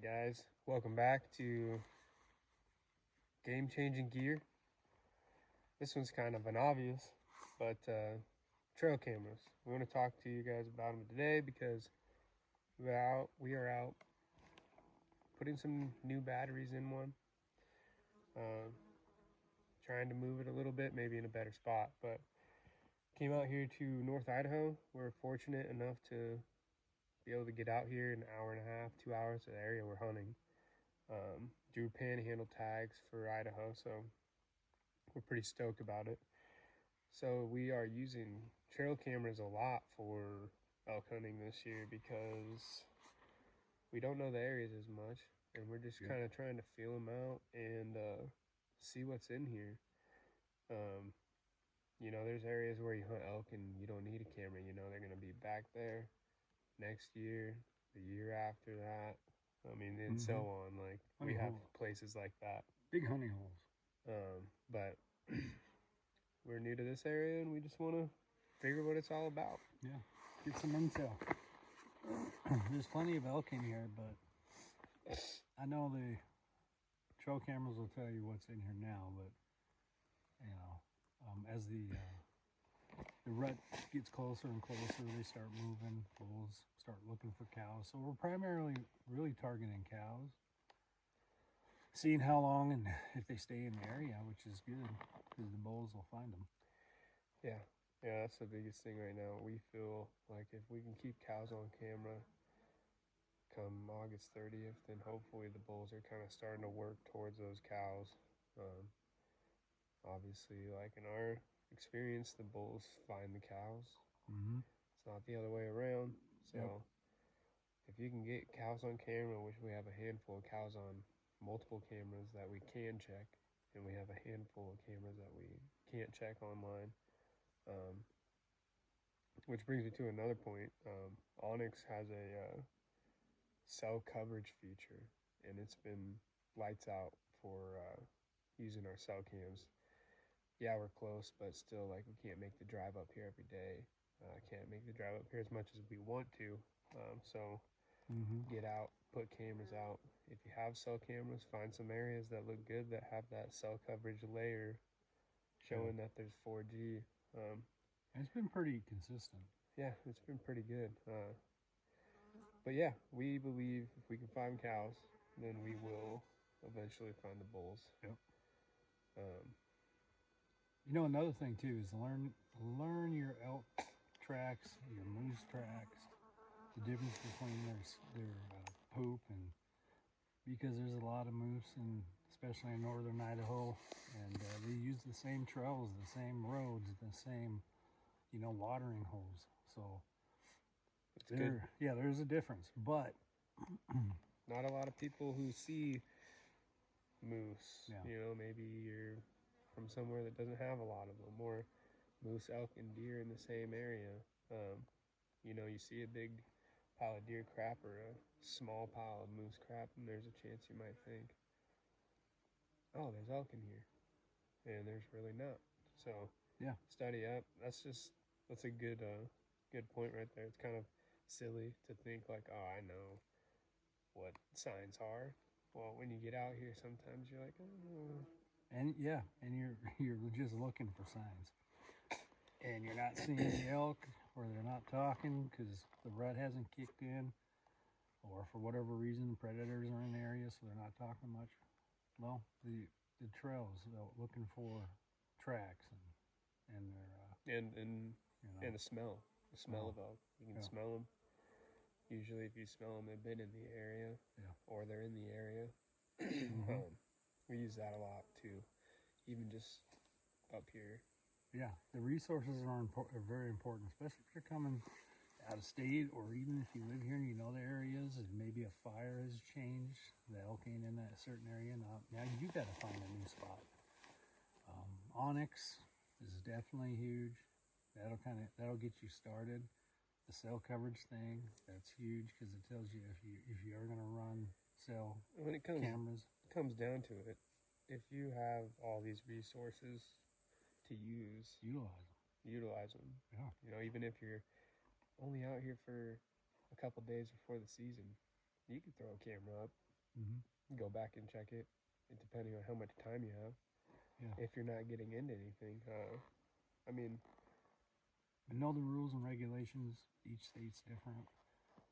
Alright guys, welcome back to Game Changing Gear. This one's kind of an obvious, but trail cameras. We want to talk to you guys about them today because we are out putting some new batteries in one. Trying to move it a little bit, maybe in a better spot, but came out here to North Idaho. We're fortunate enough to be able to get out here in an hour and a half, 2 hours to the area we're hunting. Drew panhandle tags for Idaho, so we're pretty stoked about it. So we are using trail cameras a lot for elk hunting this year because we don't know the areas as much, and we're just kind of trying to feel them out and see what's in here. There's areas where you hunt elk and you don't need a camera. They're going to be back there next year, the year after that. And so on. Like, we have places like that. Big hunting holes. But we're new to this area and we just want to figure what it's all about. Yeah, get some intel. There's plenty of elk in here, but I know the trail cameras will tell you what's in here now, but as the rut gets closer and closer, they start moving. Bulls start looking for cows. So we're primarily really targeting cows, seeing how long and if they stay in the area, which is good because the bulls will find them. Yeah, that's the biggest thing right now. We feel like if we can keep cows on camera come August 30th, then hopefully the bulls are kind of starting to work towards those cows. Obviously, like in our experience, the bulls find the cows. It's not the other way around. So if you can get cows on camera, which we have a handful of cows on multiple cameras that we can check, and we have a handful of cameras that we can't check online. Which brings me to another point. onX has a cell coverage feature, and it's been lights out for using our cell cams. Yeah, we're close, but still, like, we can't make the drive up here every day. Can't make the drive up here as much as we want to. Get out, put cameras out. If you have cell cameras, find some areas that look good that have that cell coverage layer showing that there's 4G. It's been pretty consistent. Yeah, it's been pretty good. But yeah, we believe if we can find cows, then we will eventually find the bulls. Yep. Another thing too is learn your elk tracks, your moose tracks, the difference between their poop, and because there's a lot of moose, and especially in northern Idaho, and they use the same trails, the same roads, the same watering holes. So there's a difference, but not a lot of people who see moose. Maybe you're from somewhere that doesn't have a lot of them, or moose, elk, and deer in the same area. You see a big pile of deer crap or a small pile of moose crap, and there's a chance you might think, oh, there's elk in here, and there's really not. So study up. That's a good point right there. It's kind of silly to think like, oh, I know what signs are. Well, when you get out here, sometimes you're like, oh. And you're just looking for signs, and you're not seeing the elk, or they're not talking because the rut hasn't kicked in, or for whatever reason predators are in the area, so they're not talking much. Well, the trails, looking for tracks and the smell of elk. You can smell them. Usually, if you smell them, they've been in the area, or they're in the area. We use that a lot too, even just up here. Yeah, the resources are very important, especially if you're coming out of state, or even if you live here and you know the areas, and maybe a fire has changed, the elk ain't in that certain area. Now you got to find a new spot. onX is definitely huge. That'll get you started. The cell coverage thing, that's huge because it tells you if you are going to run cell cameras. Comes down to it, if you have all these resources to use, utilize them. Yeah. Even if you're only out here for a couple days before the season, you could throw a camera up Go back and check it, depending on how much time you have. Yeah. If you're not getting into anything, I mean, I know the rules and regulations. Each state's different.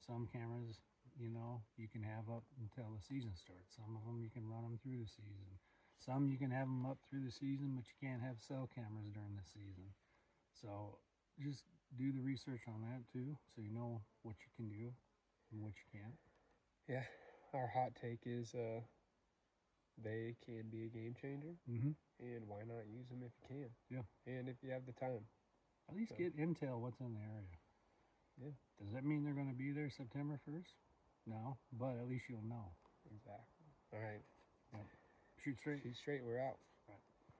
Some cameras, you know, you can have up until the season starts. Some of them you can run them through the season. Some you can have them up through the season, but you can't have cell cameras during the season. So just do the research on that too, so you know what you can do and what you can't. yeah. Our hot take is they can be a game changer, and why not use them if you can? Yeah. And if you have the time. At least get intel what's in the area. Yeah. Does that mean they're going to be there September 1st? No, but at least you'll know. Exactly. All right. Yep. Shoot straight. Shoot straight. We're out.